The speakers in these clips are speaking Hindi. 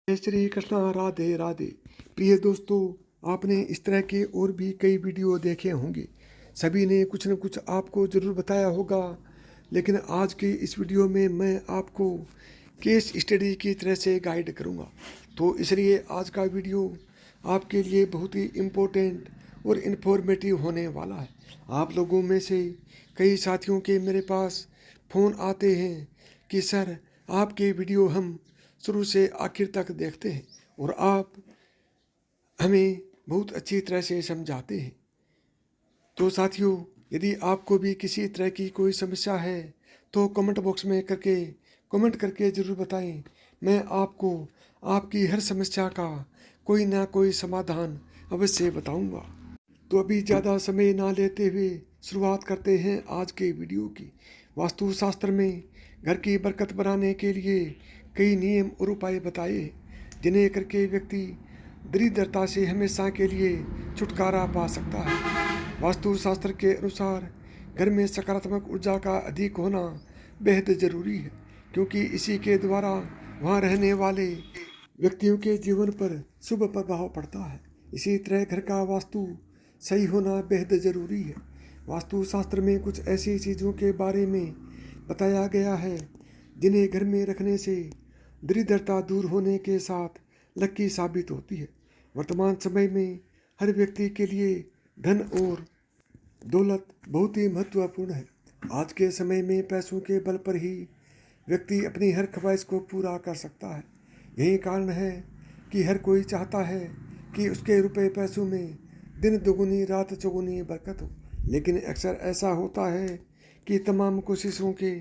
जय श्री कृष्णा, राधे राधे। प्रिय दोस्तों, आपने इस तरह के और भी कई वीडियो देखे होंगे। सभी ने कुछ न कुछ आपको ज़रूर बताया होगा, लेकिन आज के इस वीडियो में मैं आपको केस स्टडी की तरह से गाइड करूंगा। तो इसलिए आज का वीडियो आपके लिए बहुत ही इम्पोर्टेंट और इन्फॉर्मेटिव होने वाला है। आप लोगों में से कई साथियों के मेरे पास फ़ोन आते हैं कि सर, आपके वीडियो हम शुरू से आखिर तक देखते हैं और आप हमें बहुत अच्छी तरह से समझाते हैं। तो साथियों, यदि आपको भी किसी तरह की कोई समस्या है तो कमेंट करके ज़रूर बताएं। मैं आपको आपकी हर समस्या का कोई ना कोई समाधान अवश्य बताऊंगा। तो अभी ज़्यादा समय ना लेते हुए शुरुआत करते हैं आज के वीडियो की। वास्तुशास्त्र में घर की बरकत बढ़ाने के लिए कई नियम और उपाय बताए हैं, जिन्हें करके व्यक्ति दरिद्रता से हमेशा के लिए छुटकारा पा सकता है। वास्तुशास्त्र के अनुसार घर में सकारात्मक ऊर्जा का अधिक होना बेहद ज़रूरी है, क्योंकि इसी के द्वारा वहाँ रहने वाले व्यक्तियों के जीवन पर शुभ प्रभाव पड़ता है। इसी तरह घर का वास्तु सही होना बेहद ज़रूरी है। वास्तुशास्त्र में कुछ ऐसी चीज़ों के बारे में बताया गया है जिन्हें घर में रखने से दरिद्रता दूर होने के साथ लकी साबित होती है। वर्तमान समय में हर व्यक्ति के लिए धन और दौलत बहुत ही महत्वपूर्ण है। आज के समय में पैसों के बल पर ही व्यक्ति अपनी हर ख्वाहिश को पूरा कर सकता है। यही कारण है कि हर कोई चाहता है कि उसके रुपए पैसों में दिन दुगुनी रात चौगुनी बरकत हो। लेकिन अक्सर ऐसा होता है कि तमाम कोशिशों के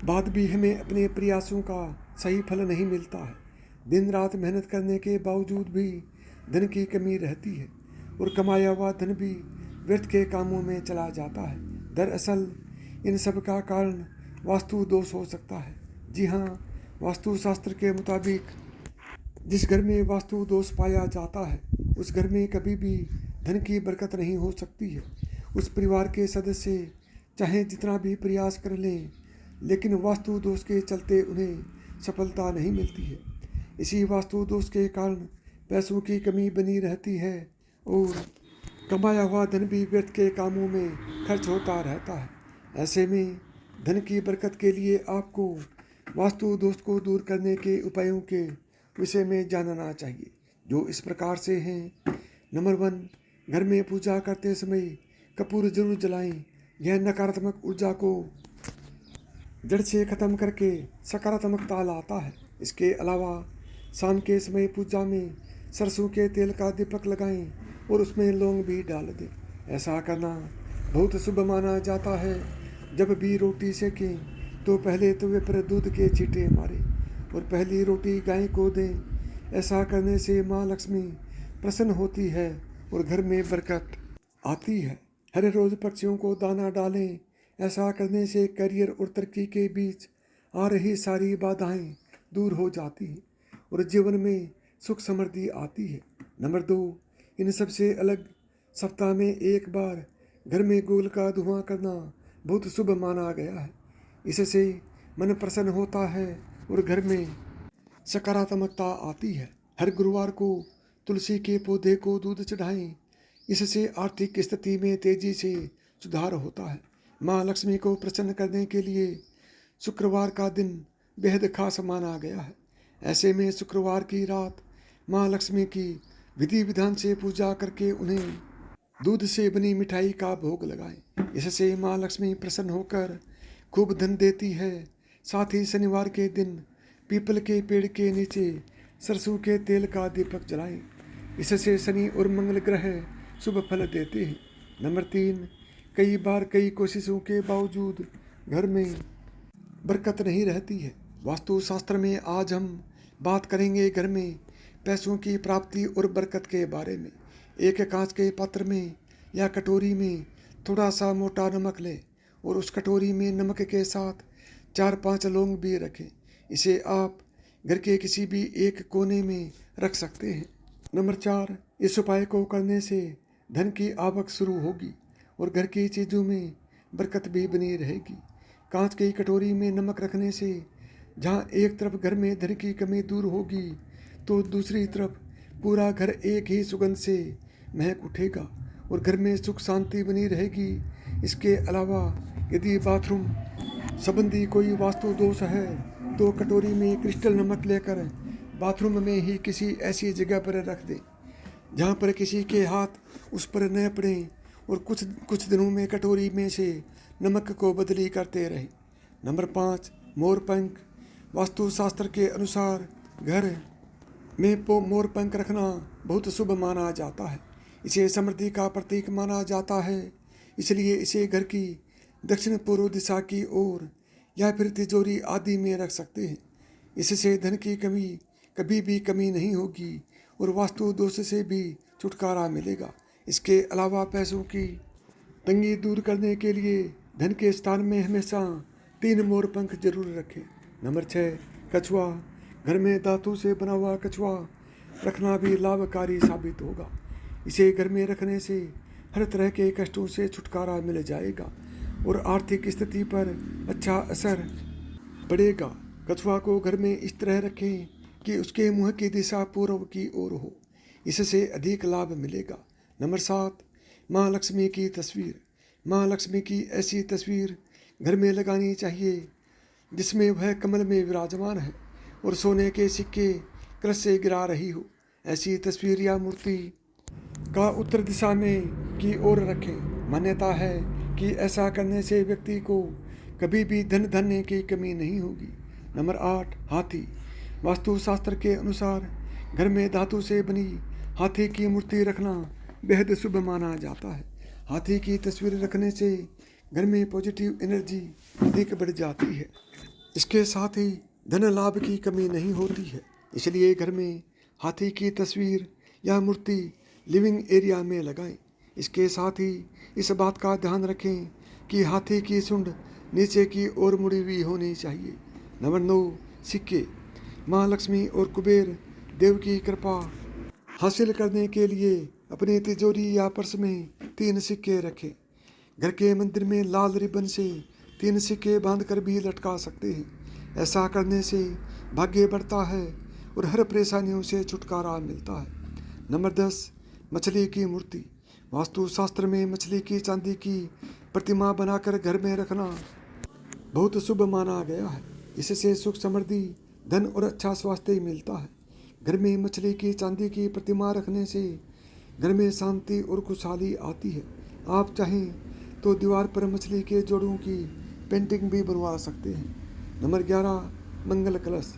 बाद भी हमें अपने प्रयासों का सही फल नहीं मिलता है। दिन रात मेहनत करने के बावजूद भी धन की कमी रहती है और कमाया हुआ धन भी व्यर्थ के कामों में चला जाता है। दरअसल इन सब का कारण वास्तु दोष हो सकता है। जी हाँ, वास्तुशास्त्र के मुताबिक जिस घर में वास्तु दोष पाया जाता है उस घर में कभी भी धन की बरकत नहीं हो सकती है। उस परिवार के सदस्य चाहे जितना भी प्रयास कर लें, लेकिन वास्तु दोष के चलते उन्हें सफलता नहीं मिलती है। इसी वास्तु दोष के कारण पैसों की कमी बनी रहती है और कमाया हुआ धन भी व्यर्थ के कामों में खर्च होता रहता है। ऐसे में धन की बरकत के लिए आपको वास्तु दोष को दूर करने के उपायों के विषय में जानना चाहिए, जो इस प्रकार से हैं। नंबर 1, घर में पूजा करते समय कपूर जरूर जलाएं। यह नकारात्मक ऊर्जा को जड़ से खत्म करके सकारात्मकता लाता है। इसके अलावा शाम के समय पूजा में सरसों के तेल का दीपक लगाएं और उसमें लौंग भी डाल दें। ऐसा करना बहुत शुभ माना जाता है। जब भी रोटी सेकें तो पहले तवे पर दूध के छींटे मारें और पहली रोटी गाय को दें। ऐसा करने से माँ लक्ष्मी प्रसन्न होती है और घर में बरकत आती है। हर रोज़ पक्षियों को दाना डालें। ऐसा करने से करियर और तरक्की के बीच आ रही सारी बाधाएं दूर हो जाती हैं और जीवन में सुख समृद्धि आती है। नंबर 2, इन सबसे अलग सप्ताह में एक बार घर में गोल का धुआं करना बहुत शुभ माना गया है। इससे मन प्रसन्न होता है और घर में सकारात्मकता आती है। हर गुरुवार को तुलसी के पौधे को दूध चढ़ाएं। इससे आर्थिक स्थिति में तेजी से सुधार होता है। माँ लक्ष्मी को प्रसन्न करने के लिए शुक्रवार का दिन बेहद खास माना गया है। ऐसे में शुक्रवार की रात माँ लक्ष्मी की विधि विधान से पूजा करके उन्हें दूध से बनी मिठाई का भोग लगाएं। इससे माँ लक्ष्मी प्रसन्न होकर खूब धन देती है। साथ ही शनिवार के दिन पीपल के पेड़ के नीचे सरसों के तेल का दीपक जलाएं। इससे शनि और मंगल ग्रह शुभ फल देते हैं। नंबर 3, कई बार कई कोशिशों के बावजूद घर में बरकत नहीं रहती है। वास्तुशास्त्र में आज हम बात करेंगे घर में पैसों की प्राप्ति और बरकत के बारे में। एक कांच के पात्र में या कटोरी में थोड़ा सा मोटा नमक लें और उस कटोरी में नमक के साथ 4-5 लौंग भी रखें। इसे आप घर के किसी भी एक कोने में रख सकते हैं। नंबर 4, इस उपाय को करने से धन की आवक शुरू होगी और घर की चीज़ों में बरकत भी बनी रहेगी। कांच की कटोरी में नमक रखने से जहाँ एक तरफ घर में धन की कमी दूर होगी तो दूसरी तरफ पूरा घर एक ही सुगंध से महक उठेगा और घर में सुख शांति बनी रहेगी। इसके अलावा यदि बाथरूम संबंधी कोई वास्तु दोष है तो कटोरी में क्रिस्टल नमक लेकर बाथरूम में ही किसी ऐसी जगह पर रख दें जहाँ पर किसी के हाथ उस पर न पड़े और कुछ दिनों में कटोरी में से नमक को बदली करते रहें। नंबर 5, मोर पंख। वास्तुशास्त्र के अनुसार घर में मोर पंख रखना बहुत शुभ माना जाता है। इसे समृद्धि का प्रतीक माना जाता है, इसलिए इसे घर की दक्षिण पूर्व दिशा की ओर या फिर तिजोरी आदि में रख सकते हैं। इससे धन की कभी भी कमी नहीं होगी और वास्तु दोष से भी छुटकारा मिलेगा। इसके अलावा पैसों की तंगी दूर करने के लिए धन के स्थान में हमेशा 3 मोर पंख जरूर रखें। नंबर 6, कछुआ। घर में धातु से बना हुआ कछुआ रखना भी लाभकारी साबित होगा। इसे घर में रखने से हर तरह के कष्टों से छुटकारा मिल जाएगा और आर्थिक स्थिति पर अच्छा असर पड़ेगा। कछुआ को घर में इस तरह रखें कि उसके मुंह की दिशा पूर्व की ओर हो, इससे अधिक लाभ मिलेगा। नंबर 7, माँ लक्ष्मी की तस्वीर। माँ लक्ष्मी की ऐसी तस्वीर घर में लगानी चाहिए जिसमें वह कमल में विराजमान है और सोने के सिक्के कलश से गिरा रही हो। ऐसी तस्वीर या मूर्ति का उत्तर दिशा में की ओर रखें। मान्यता है कि ऐसा करने से व्यक्ति को कभी भी धन धान्य की कमी नहीं होगी। नंबर 8, हाथी। वास्तुशास्त्र के अनुसार घर में धातु से बनी हाथी की मूर्ति रखना बेहद शुभ माना जाता है। हाथी की तस्वीर रखने से घर में पॉजिटिव एनर्जी अधिक बढ़ जाती है। इसके साथ ही धन लाभ की कमी नहीं होती है, इसलिए घर में हाथी की तस्वीर या मूर्ति लिविंग एरिया में लगाएं। इसके साथ ही इस बात का ध्यान रखें कि हाथी की सूंड नीचे की ओर मुड़ी हुई होनी चाहिए। नंबर 9, सिक्के। माँ लक्ष्मी और कुबेर देव की कृपा हासिल करने के लिए अपनी तिजोरी या पर्स में 3 सिक्के रखें। घर के मंदिर में लाल रिबन से 3 सिक्के बांधकर भी लटका सकते हैं। ऐसा करने से भाग्य बढ़ता है और हर परेशानियों से छुटकारा मिलता है। नंबर 10, मछली की मूर्ति। वास्तुशास्त्र में मछली की चांदी की प्रतिमा बनाकर घर में रखना बहुत शुभ माना गया है। इससे सुख समृद्धि धन और अच्छा स्वास्थ्य मिलता है। घर में मछली की चांदी की प्रतिमा रखने से घर में शांति और खुशहाली आती है। आप चाहें तो दीवार पर मछली के जोड़ों की पेंटिंग भी बनवा सकते हैं। नंबर 11, मंगल कलश।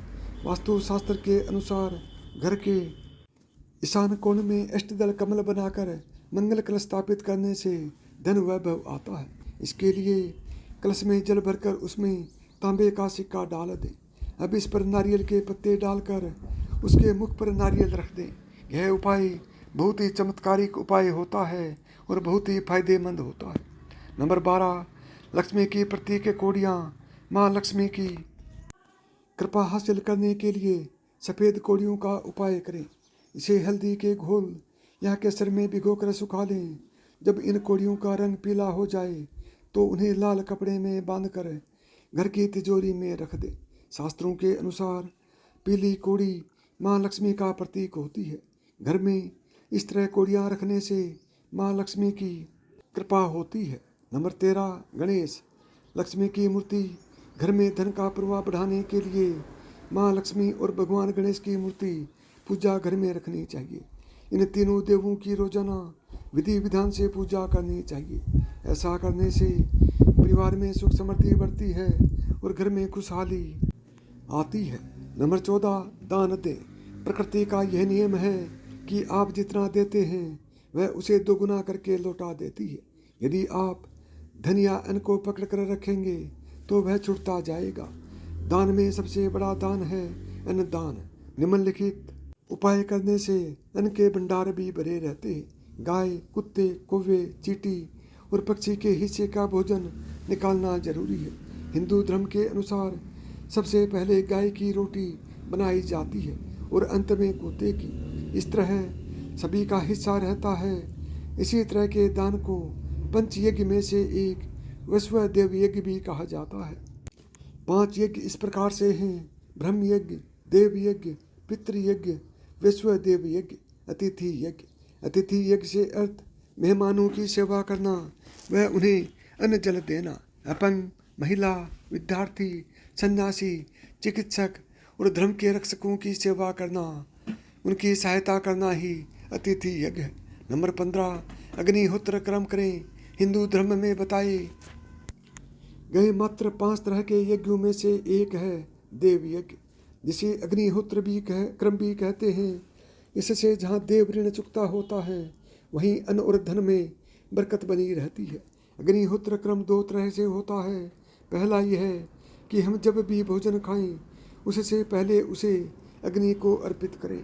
वास्तुशास्त्र के अनुसार घर के ईशान कोण में अष्टदल कमल बनाकर मंगल कलश स्थापित करने से धन वैभव आता है। इसके लिए कलश में जल भरकर उसमें तांबे का सिक्का डाल दें। अब इस पर नारियल के पत्ते डालकर उसके मुख पर नारियल रख दें। यह उपाय बहुत ही चमत्कारिक उपाय होता है और बहुत ही फायदेमंद होता है। नंबर 12, लक्ष्मी की प्रतीक कौड़ियाँ। माँ लक्ष्मी की कृपा हासिल करने के लिए सफ़ेद कौड़ियों का उपाय करें। इसे हल्दी के घोल या केसर में भिगोकर सुखा लें। जब इन कौड़ियों का रंग पीला हो जाए तो उन्हें लाल कपड़े में बांधकर घर की तिजोरी में रख दें। शास्त्रों के अनुसार पीली कौड़ी माँ लक्ष्मी का प्रतीक होती है। घर में इस तरह कौड़ियाँ रखने से माँ लक्ष्मी की कृपा होती है। नंबर 13, गणेश। लक्ष्मी की मूर्ति घर में धन का प्रवाह बढ़ाने के लिए माँ लक्ष्मी और भगवान गणेश की मूर्ति पूजा घर में रखनी चाहिए। इन तीनों देवों की रोजाना विधि विधान से पूजा करनी चाहिए। ऐसा करने से परिवार में सुख समृद्धि बढ़ती है और घर में खुशहाली आती है। नंबर 14, दान दें। प्रकृति का यह नियम है कि आप जितना देते हैं वह उसे दोगुना करके लौटा देती है। यदि आप धन या अन्न को पकड़ कर रखेंगे तो वह छुटता जाएगा। दान में सबसे बड़ा दान है अन्नदान। निम्नलिखित उपाय करने से अन्न के भंडार भी भरे रहते हैं। गाय, कुत्ते, कौवे, चींटी और पक्षी के हिस्से का भोजन निकालना जरूरी है। हिंदू धर्म के अनुसार सबसे पहले गाय की रोटी बनाई जाती है और अंत में कुत्ते की। इस तरह सभी का हिस्सा रहता है। इसी तरह के दान को पंच यज्ञ में से एक वैश्व देव यज्ञ भी कहा जाता है। 5 यज्ञ इस प्रकार से हैं: ब्रह्म यज्ञ, देव यज्ञ, पितृ यज्ञ, विश्वदेव यज्ञ, अतिथि यज्ञ। अतिथि यज्ञ से अर्थ मेहमानों की सेवा करना व उन्हें अन्न जल देना। अपंग, महिला, विद्यार्थी, सन्यासी, चिकित्सक और धर्म के रक्षकों की सेवा करना, उनकी सहायता करना ही अतिथि यज्ञ है। नंबर 15, अग्निहोत्र कर्म करें। हिंदू धर्म में बताए गए मात्र 5 तरह के यज्ञों में से एक है देव यज्ञ, जिसे अग्निहोत्र भी क्रम भी कहते हैं। इससे जहाँ देव ऋण चुकता होता है वहीं अन्न और धन में बरकत बनी रहती है। अग्निहोत्र क्रम 2 तरह से होता है। पहला यह है कि हम जब भी भोजन खाएं उससे पहले उसे अग्नि को अर्पित करें।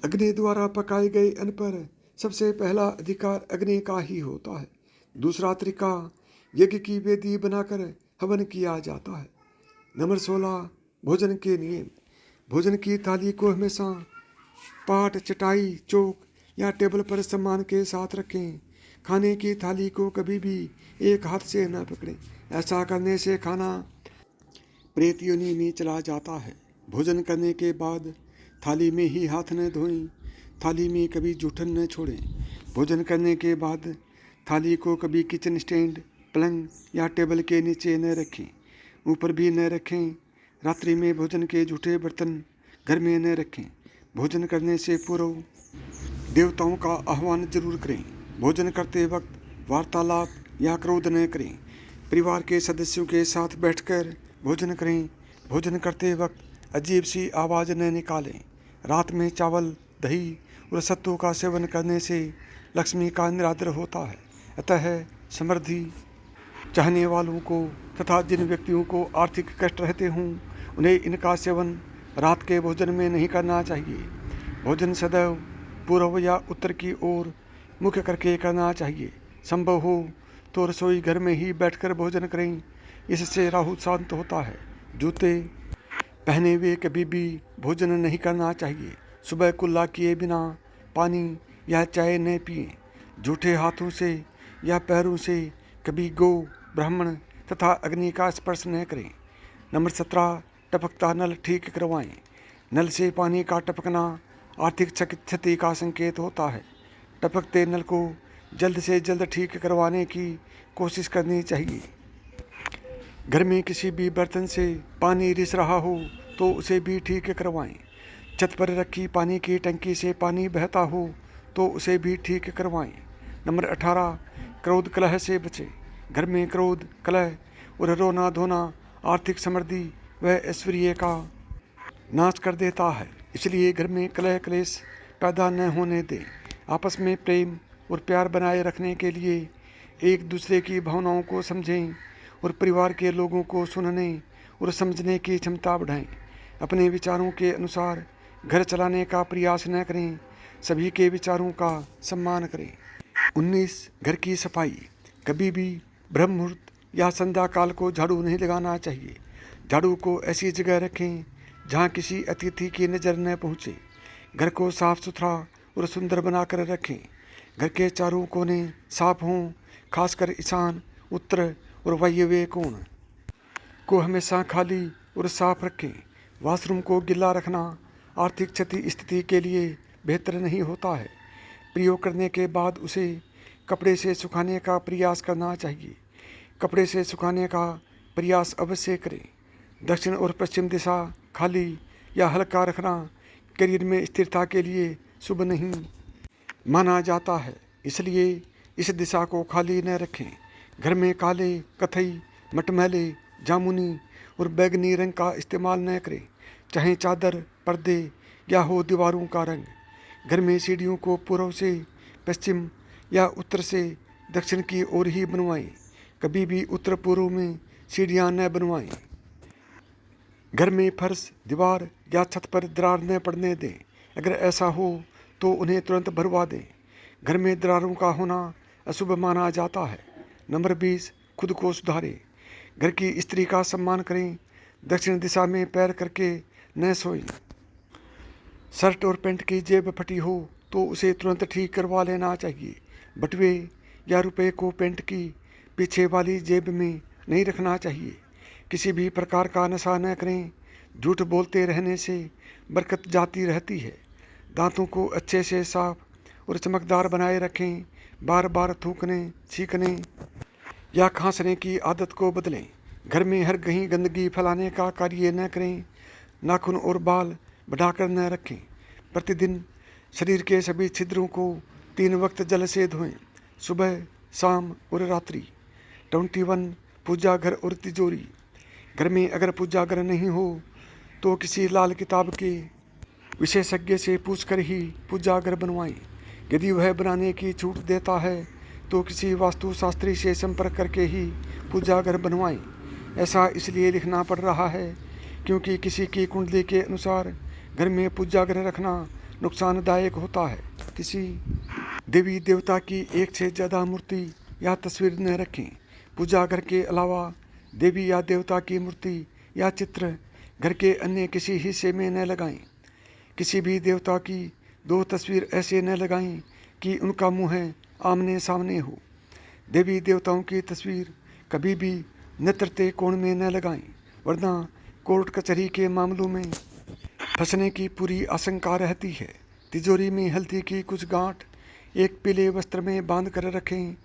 अग्नि द्वारा पकाए गए अन्न पर सबसे पहला अधिकार अग्नि का ही होता है। दूसरा तरीका, यज्ञ की वेदी बनाकर हवन किया जाता है। नंबर 16, भोजन के नियम। भोजन की थाली को हमेशा पाट, चटाई, चौक या टेबल पर सम्मान के साथ रखें। खाने की थाली को कभी भी एक हाथ से न पकड़ें। ऐसा करने से खाना प्रेत योनि में चला जाता है। भोजन करने के बाद थाली में ही हाथ न धोएं। थाली में कभी जूठन न छोड़ें। भोजन करने के बाद थाली को कभी किचन स्टैंड, पलंग या टेबल के नीचे न रखें, ऊपर भी न रखें। रात्रि में भोजन के जूठे बर्तन घर में न रखें। भोजन करने से पूर्व देवताओं का आह्वान जरूर करें। भोजन करते वक्त वार्तालाप या क्रोध न करें। परिवार के सदस्यों के साथ बैठकर भोजन करें। भोजन करते वक्त अजीब सी आवाज़ न निकालें। रात में चावल, दही और सत्तू का सेवन करने से लक्ष्मी का निरादर होता है। अतः समृद्धि चाहने वालों को तथा जिन व्यक्तियों को आर्थिक कष्ट रहते हों उन्हें इनका सेवन रात के भोजन में नहीं करना चाहिए। भोजन सदैव पूर्व या उत्तर की ओर मुख करके करना चाहिए। संभव हो तो रसोई घर में ही बैठकर भोजन करें। इससे राहु शांत होता है। जूते पहने हुए कभी भी भोजन नहीं करना चाहिए। सुबह कुल्ला किए बिना पानी या चाय न पिएं। जूठे हाथों से या पैरों से कभी गौ, ब्राह्मण तथा अग्नि का स्पर्श न करें। नंबर 17, टपकता नल ठीक करवाएं। नल से पानी का टपकना आर्थिक क्षति का संकेत होता है। टपकते नल को जल्द से जल्द ठीक करवाने की कोशिश करनी चाहिए। घर में किसी भी बर्तन से पानी रिस रहा हो तो उसे भी ठीक करवाएं। छत पर रखी पानी की टंकी से पानी बहता हो तो उसे भी ठीक करवाएं। नंबर 18, क्रोध कलह से बचें। घर में क्रोध, कलह और रोना धोना आर्थिक समृद्धि व ऐश्वर्य का नाश कर देता है। इसलिए घर में कलह क्लेश पैदा न होने दें। आपस में प्रेम और प्यार बनाए रखने के लिए एक दूसरे की भावनाओं को समझें और परिवार के लोगों को सुनने और समझने की क्षमता बढ़ाएं। अपने विचारों के अनुसार घर चलाने का प्रयास न करें। सभी के विचारों का सम्मान करें। 19, घर की सफाई। कभी भी ब्रह्म मुहूर्त या संध्या काल को झाड़ू नहीं लगाना चाहिए। झाड़ू को ऐसी जगह रखें जहाँ किसी अतिथि की नज़र न पहुँचे। घर को साफ सुथरा और सुंदर बनाकर रखें। घर के चारों कोने साफ हों, खासकर ईशान, उत्तर और वायव्य कोण को हमेशा खाली और साफ रखें। वॉशरूम को गिला रखना आर्थिक क्षति स्थिति के लिए बेहतर नहीं होता है। प्रयोग करने के बाद उसे कपड़े से सुखाने का प्रयास करना चाहिए। कपड़े से सुखाने का प्रयास अवश्य करें। दक्षिण और पश्चिम दिशा खाली या हल्का रखना करियर में स्थिरता के लिए शुभ नहीं माना जाता है, इसलिए इस दिशा को खाली न रखें। घर में काले, कथई, मटमैले, जामुनी और बैगनी रंग का इस्तेमाल न करें, चाहे चादर, पर्दे या हो दीवारों का रंग। घर में सीढ़ियों को पूर्व से पश्चिम या उत्तर से दक्षिण की ओर ही बनवाएं। कभी भी उत्तर पूर्व में सीढ़ियाँ न बनवाएं। घर में फर्श, दीवार या छत पर दरार न पड़ने दें। अगर ऐसा हो तो उन्हें तुरंत भरवा दें। घर में दरारों का होना अशुभ माना जाता है। नंबर 20, खुद को सुधारें। घर की स्त्री का सम्मान करें। दक्षिण दिशा में पैर करके न सोएं। शर्ट और पैंट की जेब फटी हो तो उसे तुरंत ठीक करवा लेना चाहिए। बटुए या रुपए को पैंट की पीछे वाली जेब में नहीं रखना चाहिए। किसी भी प्रकार का नशा न करें। झूठ बोलते रहने से बरकत जाती रहती है। दांतों को अच्छे से साफ और चमकदार बनाए रखें। बार बार थूकने, छींकने या खांसने की आदत को बदलें। घर में हर कहीं गंदगी फैलाने का कार्य न करें। नाखून और बाल बढ़ाकर न रखें। प्रतिदिन शरीर के सभी छिद्रों को 3 वक्त जल से धोएं, सुबह, शाम और रात्रि। 21 पूजा घर और तिजोरी। घर में अगर पूजा घर नहीं हो तो किसी लाल किताब के विशेषज्ञ से पूछकर ही पूजा घर बनवाएं। यदि वह बनाने की छूट देता है तो किसी वास्तुशास्त्री से संपर्क करके ही पूजा घर बनवाएं। ऐसा इसलिए लिखना पड़ रहा है क्योंकि किसी की कुंडली के अनुसार घर में पूजा घर रखना नुकसानदायक होता है। किसी देवी देवता की 1 से ज़्यादा मूर्ति या तस्वीर न रखें। पूजा घर के अलावा देवी या देवता की मूर्ति या चित्र घर के अन्य किसी हिस्से में न लगाएं। किसी भी देवता की 2 तस्वीर ऐसे न लगाएं कि उनका मुँह आमने सामने हो। देवी देवताओं की तस्वीर कभी भी नेत्रते कोण में न लगाएं, वरना कोर्ट कचहरी के मामलों में फंसने की पूरी आशंका रहती है। तिजोरी में हल्दी की कुछ गांठ एक पीले वस्त्र में बांध कर रखें।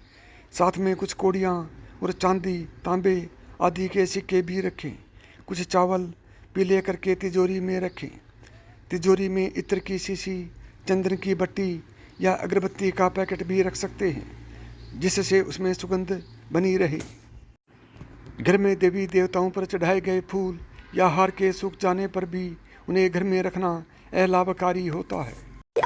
साथ में कुछ कौड़ियाँ और चांदी, तांबे आदि के सिक्के भी रखें। कुछ चावल पीले करके तिजोरी में रखें। तिजोरी में इत्र की शीशी, चंदन की बट्टी या अगरबत्ती का पैकेट भी रख सकते हैं, जिससे उसमें सुगंध बनी रहे। घर में देवी देवताओं पर चढ़ाए गए फूल या हार के सूख जाने पर भी उन्हें घर में रखना अलाभकारी होता है।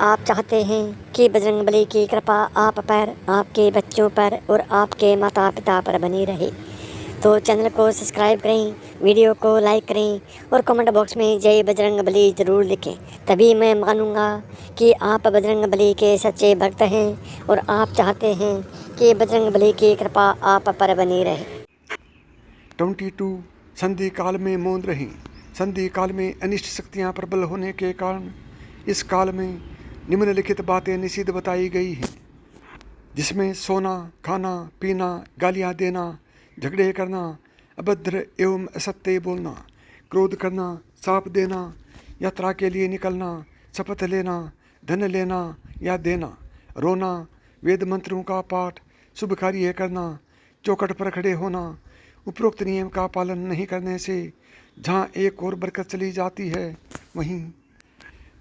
आप चाहते हैं कि बजरंगबली की कृपा आप पर, आपके बच्चों पर और आपके माता पिता पर बनी रहे तो चैनल को सब्सक्राइब करें, वीडियो को लाइक करें और कमेंट बॉक्स में जय बजरंगबली ज़रूर लिखें। तभी मैं मानूंगा कि आप बजरंगबली के सच्चे भक्त हैं और आप चाहते हैं कि बजरंगबली की कृपा आप पर बनी रहे। 22 संधि काल में मौन रहें। संधि काल में अनिष्ट शक्तियाँ प्रबल होने के कारण इस काल में निम्नलिखित बातें निषिद्ध बताई गई हैं, जिसमें सोना, खाना, पीना, गालियाँ देना, झगड़े करना, अभद्र एवं असत्य बोलना, क्रोध करना, शाप देना, यात्रा के लिए निकलना, शपथ लेना, धन लेना या देना, रोना, वेद मंत्रों का पाठ, शुभ कार्य करना, चौखट पर खड़े होना। उपरोक्त नियम का पालन नहीं करने से जहाँ एक और बरकत चली जाती है, वहीं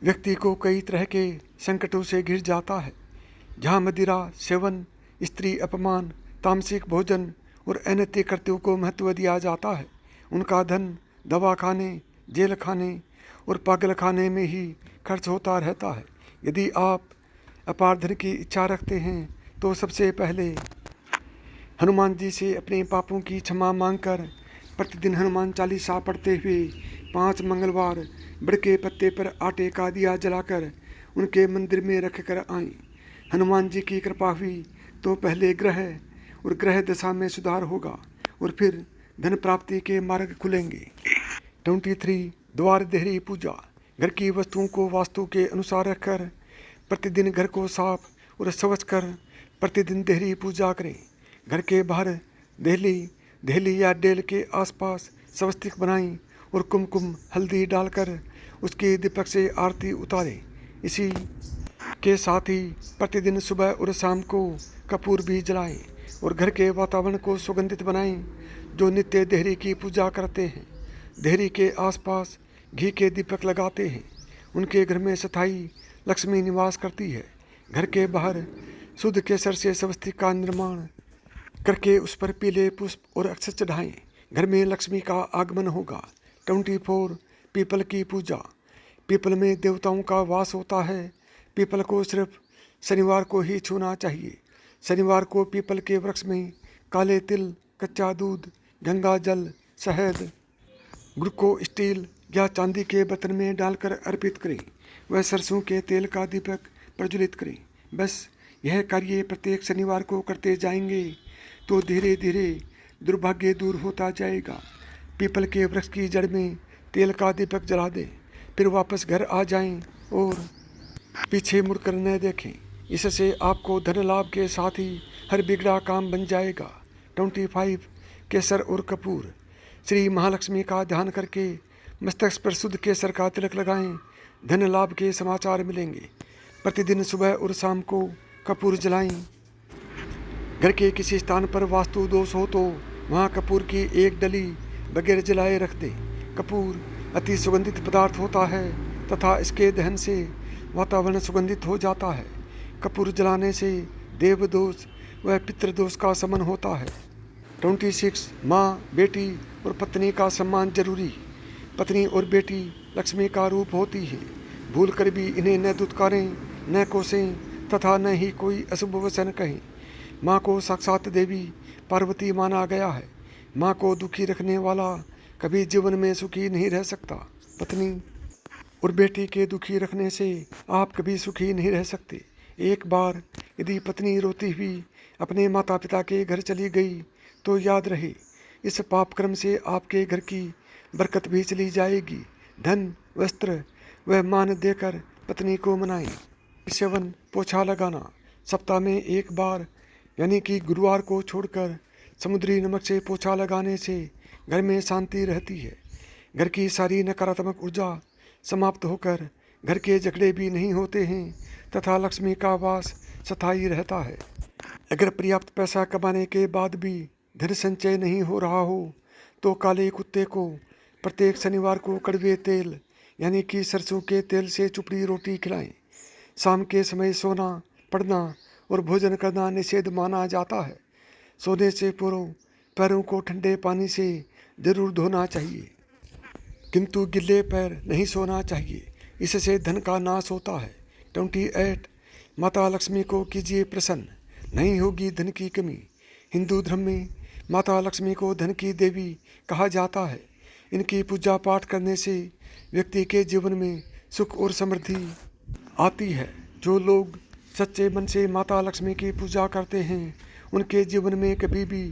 व्यक्ति को कई तरह के संकटों से घिर जाता है। जहाँ मदिरा सेवन, स्त्री अपमान, तामसिक भोजन और अनैतिक कृत्यों को महत्व दिया जाता है, उनका धन दवा खाने, जेल खाने और पागल खाने में ही खर्च होता रहता है। यदि आप अपार धन की इच्छा रखते हैं तो सबसे पहले हनुमान जी से अपने पापों की क्षमा मांगकर प्रतिदिन हनुमान चालीसा पढ़ते हुए 5 मंगलवार बड़ के पत्ते पर आटे का दिया जलाकर उनके मंदिर में रख कर आएँ। हनुमान जी की कृपा हुई तो पहले ग्रह और ग्रह दशा में सुधार होगा और फिर धन प्राप्ति के मार्ग खुलेंगे। 23 द्वार देहरी पूजा। घर की वस्तुओं को वास्तु के अनुसार रखकर प्रतिदिन घर को साफ और स्वच्छ कर प्रतिदिन देहरी पूजा करें। घर के बाहर देहली या डेल के आसपास स्वस्तिक बनाएं और कुमकुम हल्दी डालकर उसके दीपक से आरती उतारें। इसी के साथ ही प्रतिदिन सुबह और शाम को कपूर भी जलाएं और घर के वातावरण को सुगंधित बनाएं। जो नित्य देहरी की पूजा करते हैं, देहरी के आसपास घी के दीपक लगाते हैं, उनके घर में स्थायी लक्ष्मी निवास करती है। घर के बाहर शुद्ध केसर से स्वस्तिक का निर्माण करके उस पर पीले पुष्प और अक्षत चढ़ाएं। घर में लक्ष्मी का आगमन होगा। 24 पीपल की पूजा। पीपल में देवताओं का वास होता है। पीपल को सिर्फ शनिवार को ही छूना चाहिए। शनिवार को पीपल के वृक्ष में काले तिल, कच्चा दूध, गंगा जल, शहद, गुड़ को स्टील या चांदी के बर्तन में डालकर अर्पित करें। वह सरसों के तेल का दीपक प्रज्वलित करें। बस यह कार्य प्रत्येक शनिवार को करते जाएंगे तो धीरे धीरे दुर्भाग्य दूर होता जाएगा। पीपल के वृक्ष की जड़ में तेल का दीपक जला दें, फिर वापस घर आ जाएं और पीछे मुड़कर न देखें। इससे आपको धन लाभ के साथ ही हर बिगड़ा काम बन जाएगा। 25 केसर और कपूर। श्री महालक्ष्मी का ध्यान करके मस्तक पर शुद्ध केसर का तिलक लगाएं। धन लाभ के समाचार मिलेंगे। प्रतिदिन सुबह और शाम को कपूर जलाएं। घर के किसी स्थान पर वास्तु दोष हो तो वहाँ कपूर की एक डली बगैर जलाए रख दें। कपूर अति सुगंधित पदार्थ होता है तथा इसके दहन से वातावरण सुगंधित हो जाता है। कपूर जलाने से देव दोष व पितृदोष का शमन होता है। 26 माँ, बेटी और पत्नी का सम्मान जरूरी। पत्नी और बेटी लक्ष्मी का रूप होती है। भूल कर भी इन्हें न दुत्कारें, न कोसें तथा न ही कोई अशुभ वचन कहें। माँ को साक्षात देवी पार्वती माना गया है। माँ को दुखी रखने वाला कभी जीवन में सुखी नहीं रह सकता। पत्नी और बेटी के दुखी रखने से आप कभी सुखी नहीं रह सकते। एक बार यदि पत्नी रोती हुई अपने माता पिता के घर चली गई तो याद रहे, इस पाप कर्म से आपके घर की बरकत भी चली जाएगी। धन, वस्त्र व मान देकर पत्नी को मनाएं। 7 पोछा लगाना। सप्ताह में एक बार यानी कि गुरुवार को छोड़कर समुद्री नमक से पोछा लगाने से घर में शांति रहती है। घर की सारी नकारात्मक ऊर्जा समाप्त होकर घर के झगड़े भी नहीं होते हैं तथा लक्ष्मी का वास स्थायी रहता है। अगर पर्याप्त पैसा कमाने के बाद भी धन संचय नहीं हो रहा हो तो काले कुत्ते को प्रत्येक शनिवार को कड़वे तेल यानी कि सरसों के तेल से चुपड़ी रोटी खिलाएं। शाम के समय सोना, पढ़ना और भोजन करना निषेध माना जाता है। सोने से पूर्व पैरों को ठंडे पानी से जरूर धोना चाहिए, किंतु गिल्ले पैर नहीं सोना चाहिए, इससे धन का नाश होता है। 28 माता लक्ष्मी को कीजिए प्रसन्न, नहीं होगी धन की कमी। हिंदू धर्म में माता लक्ष्मी को धन की देवी कहा जाता है। इनकी पूजा पाठ करने से व्यक्ति के जीवन में सुख और समृद्धि आती है। जो लोग सच्चे मन से माता लक्ष्मी की पूजा करते हैं उनके जीवन में कभी भी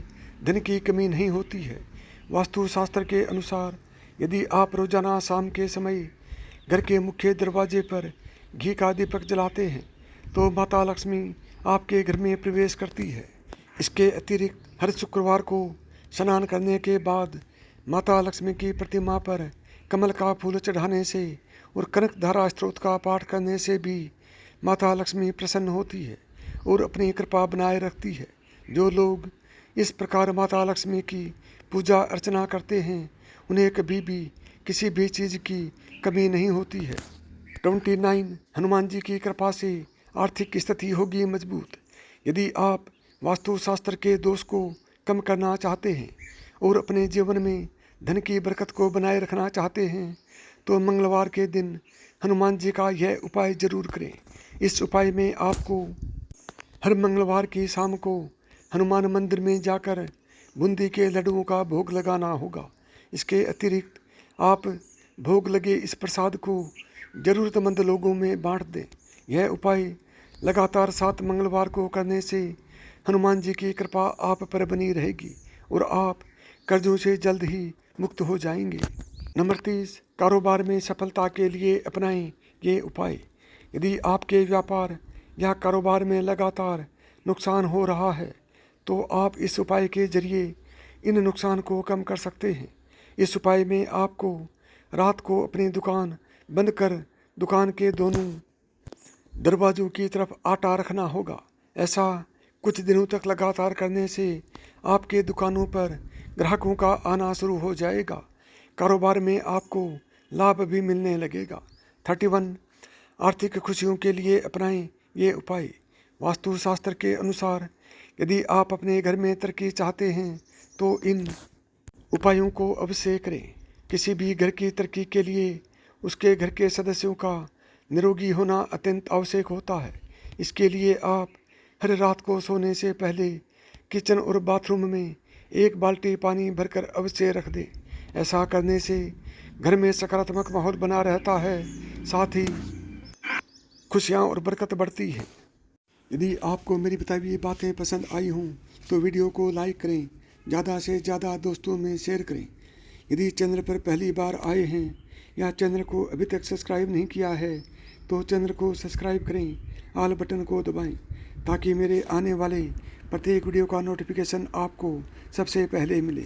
धन की कमी नहीं होती है। वास्तु शास्त्र के अनुसार यदि आप रोजाना शाम के समय घर के मुख्य दरवाजे पर घी का दीपक जलाते हैं तो माता लक्ष्मी आपके घर में प्रवेश करती है। इसके अतिरिक्त हर शुक्रवार को स्नान करने के बाद माता लक्ष्मी की प्रतिमा पर कमल का फूल चढ़ाने से और कनक धारा स्त्रोत का पाठ करने से भी माता लक्ष्मी प्रसन्न होती है और अपनी कृपा बनाए रखती है। जो लोग इस प्रकार माता लक्ष्मी की पूजा अर्चना करते हैं उन्हें कभी भी किसी भी चीज़ की कमी नहीं होती है। 29 हनुमान जी की कृपा से आर्थिक स्थिति होगी मजबूत। यदि आप वास्तुशास्त्र के दोष को कम करना चाहते हैं और अपने जीवन में धन की बरकत को बनाए रखना चाहते हैं तो मंगलवार के दिन हनुमान जी का यह उपाय जरूर करें। इस उपाय में आपको हर मंगलवार की शाम को हनुमान मंदिर में जाकर बूंदी के लड्डुओं का भोग लगाना होगा। इसके अतिरिक्त आप भोग लगे इस प्रसाद को ज़रूरतमंद लोगों में बांट दें। यह उपाय लगातार 7 मंगलवार को करने से हनुमान जी की कृपा आप पर बनी रहेगी और आप कर्जों से जल्द ही मुक्त हो जाएंगे। नंबर 30 कारोबार में सफलता के लिए अपनाएं ये उपाय। यदि आपके व्यापार या कारोबार में लगातार नुकसान हो रहा है तो आप इस उपाय के जरिए इन नुकसान को कम कर सकते हैं। इस उपाय में आपको रात को अपनी दुकान बंद कर दुकान के दोनों दरवाजों की तरफ आटा रखना होगा। ऐसा कुछ दिनों तक लगातार करने से आपके दुकानों पर ग्राहकों का आना शुरू हो जाएगा। कारोबार में आपको लाभ भी मिलने लगेगा। 31 आर्थिक खुशियों के लिए अपनाएं ये उपाय। वास्तुशास्त्र के अनुसार यदि आप अपने घर में तरक्की चाहते हैं तो इन उपायों को अवश्य करें। किसी भी घर की तरक्की के लिए उसके घर के सदस्यों का निरोगी होना अत्यंत आवश्यक होता है। इसके लिए आप हर रात को सोने से पहले किचन और बाथरूम में 1 बाल्टी पानी भरकर अवश्य रख दें। ऐसा करने से घर में सकारात्मक माहौल बना रहता है, साथ ही खुशियाँ और बरकत बढ़ती है। यदि आपको मेरी बताई हुई बातें पसंद आई हों तो वीडियो को लाइक करें, ज़्यादा से ज़्यादा दोस्तों में शेयर करें। यदि चैनल पर पहली बार आए हैं या चैनल को अभी तक सब्सक्राइब नहीं किया है तो चैनल को सब्सक्राइब करें, ऑल बटन को दबाएं ताकि मेरे आने वाले प्रत्येक वीडियो का नोटिफिकेशन आपको सबसे पहले मिले।